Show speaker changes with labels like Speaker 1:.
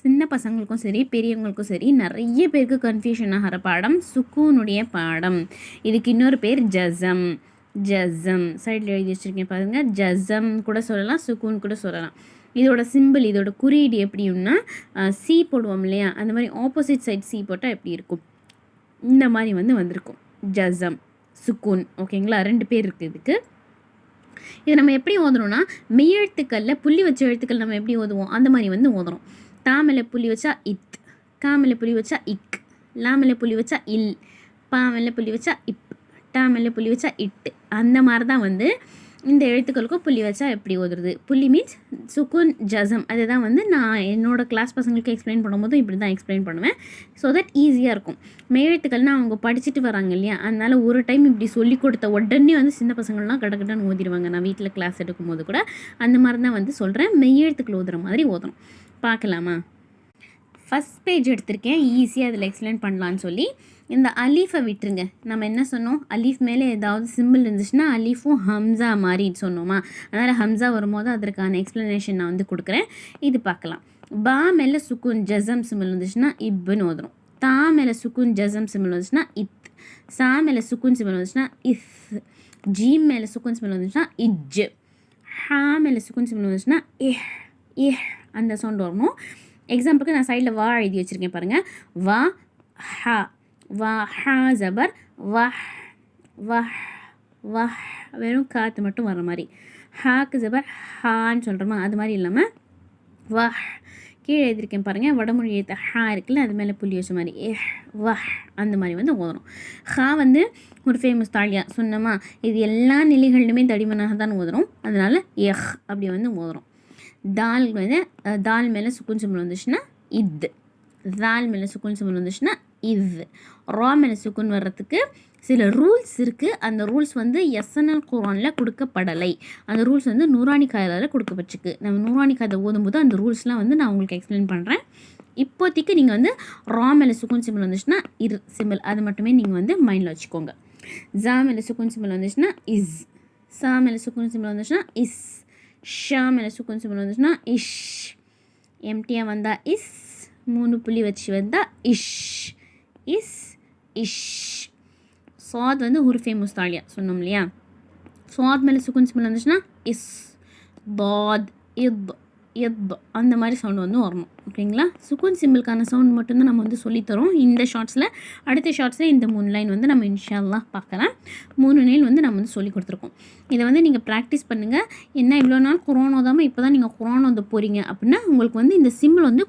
Speaker 1: சின்ன பசங்களுக்கும் சரி பெரியவங்களுக்கும் சரி நிறைய பேருக்கு கன்ஃபியூஷன் ஆகிற பாடம் சுக்கூனுடைய பாடம். இதுக்கு இன்னொரு பேர் ஜசம். ஜசம் சைடில் எழுதி வச்சுருக்கேன் பாருங்கள். ஜசம் கூட சொல்லலாம், சுக்கூன் கூட சொல்லலாம். இதோட சிம்பிள், இதோட குறியீடு எப்படின்னா சி போடுவோம் இல்லையா, அந்த மாதிரி ஆப்போசிட் சைட் சி போட்டால் எப்படி இருக்கும், இந்த மாதிரி வந்திருக்கும். ஜசம், சுக்கூன். ஓகேங்களா, 2 பேர் இருக்குது இதுக்கு. இதை நம்ம எப்படி ஓதுறோம்னா, மெய்யெழுத்துக்களில் புள்ளி வச்ச எழுத்துக்கள் நம்ம எப்படி ஓதுவோம் அந்த மாதிரி ஓதுறோம். தாமலை புள்ளி வச்சா இத், காமலை புள்ளி வச்சா இக், லாமலை புள்ளி வச்சா இல், பாமலை புள்ளி வச்சா இப், டாமலை புள்ளி வச்சா இட்டு. அந்த மாதிரி தான் இந்த எழுத்துக்களுக்கும் புள்ளி வச்சா எப்படி ஓதுறது. புள்ளி மீன்ஸ் சுக்குன் ஜசம். அதை தான் நான் என்னோடய கிளாஸ் பசங்களுக்கு எக்ஸ்பிளைன் பண்ணும்போது இப்படி தான் எக்ஸ்பிளைன் பண்ணுவேன். ஸோ தட் ஈஸியாக இருக்கும். மெய்யெழுத்துக்கள்னால் அவங்க படிச்சுட்டு வராங்க இல்லையா, அதனால் ஒரு டைம் இப்படி சொல்லி கொடுத்த உடனே சின்ன பசங்கள்லாம் கடகடன்னு ஓதிடுவாங்க. நான் வீட்டில் கிளாஸ் எடுக்கும்போது கூட அந்த மாதிரி தான் சொல்கிறேன். மெய்யெழுத்துக்கள் ஓதுற மாதிரி ஓதுறோம். பார்க்கலாமா? ஃபஸ்ட் பேஜ் எடுத்திருக்கேன், ஈஸியாக அதில் எக்ஸ்பிளைன் பண்ணலான்னு சொல்லி. இந்த அலீஃபை விட்டுருங்க. நம்ம என்ன சொன்னோம், அலீஃப் மேலே ஏதாவது சிம்பிள் இருந்துச்சுன்னா அலீஃபும் ஹம்சா மாதிரி சொன்னோமா, அதனால் ஹம்சா வரும்போது அதற்கான எக்ஸ்ப்ளனேஷன் நான் கொடுக்குறேன். இது பார்க்கலாம். பா மேலே சுக்குன் ஜசம் சிம்பிள் வந்துச்சுன்னா இப்புன்னு ஓதுறோம். தா மேலே சுக்குன் ஜசம் சிம்பிள் வந்துச்சுன்னா இத். சா மேலே சுக்குன் சிம்பிள் வந்துச்சுன்னா இஸ். ஜீம் மேலே சுக்குன் சிம்பிள் வந்துச்சுன்னா இஜ். ஹா மேலே சுக்குன் சிம்பிள் வந்துச்சுன்னா இஹ். இஹ் அந்த சவுண்ட் வரணும். எக்ஸாம்பிளுக்கு நான் சைடில் வா எழுதி வச்சுருக்கேன் பாருங்கள். வா ஹா, வா ஹா ஜபர் வஹ். வஹ் வஹ் வெறும் காற்று மட்டும் வர மாதிரி. ஹாக்கு ஜபர் ஹான்னு சொல்கிறோமா, அது மாதிரி இல்லாமல் வஹ். கீழே எழுதியிருக்கேன் பாருங்கள், வடமொழி எழுத்து ஹா இருக்குல்ல, அது மேலே புள்ளி வச்ச மாதிரி எஹ் வஹ் அந்த மாதிரி ஓதுறோம். ஹா ஒரு ஃபேமஸ் தாலியா சொன்னோமா, இது எல்லா நிலைகளிலுமே தடிமனாக தான் ஓதுறோம். அதனால் எஹ் அப்படி ஓதுறோம். தால் தால் மேலே சுக்குன் சிம்பிள் வந்துச்சுன்னா இது. தால் மேலே சுக்குன் சிம்பிள் வந்துச்சுன்னா இது. ரா மேலே சுக்குன் வர்றதுக்கு சில ரூல்ஸ் இருக்குது. அந்த ரூல்ஸ் எஸ்என்எல் குரானில் கொடுக்கப்படலை. அந்த ரூல்ஸ் நூரானி காயதால் கொடுக்கப்பட்டுருக்கு. நம்ம நூரானி காயதை ஓதும்போது அந்த ரூல்ஸ்லாம் நான் உங்களுக்கு எக்ஸ்பிளைன் பண்ணுறேன். இப்போதைக்கு நீங்கள் ரா மேலே சுக்குன் சிம்பிள் வந்துச்சுன்னா இர் சிம்பிள், அது மட்டுமே நீங்கள் மைண்டில் வச்சுக்கோங்க. ஜா மேலே சுக்குன் சிம்பிள் வந்துச்சுன்னா இஸ். சா மேலே சுக்குன் சிம்பிள் வந்துச்சுன்னா இஸ். ஷா மேலே சுக்குன் சிம்பிள் வந்துச்சுன்னா இஷ். எம்டியாக வந்தால் இஸ், 3 புள்ளி வச்சு வந்தால் இஷ். இஸ் இஷ். சாத் ஹுருஃபே முஸ்தாலியா சொன்னோம் இல்லையா, சாத் மேலே சுக்குன் சிம்பிள் வந்துச்சுன்னா இஸ். தாத் இத் இத் அந்த மாதிரி சவுண்டு வரணும். ஓகேங்களா, சுக்குன் சிம்பிளுக்கான சவுண்ட் மட்டும்தான் நம்ம சொல்லித்தரோம் இந்த ஷார்ட்ஸில். அடுத்த ஷார்ட்ஸில் இந்த 3 லைன் நம்ம இன்ஷா அல்லாஹ் பார்க்கலாம். 3 லைன் நம்ம சொல்லி கொடுத்துருக்கோம். இதை நீங்கள் ப்ராக்டிஸ் பண்ணுங்கள். என்ன இவ்வளோ நாள் குரான் ஓதாமல் இப்போ தான் நீங்கள் குரான் ஓத போகிறீங்க அப்படின்னா உங்களுக்கு இந்த சிம்பிள்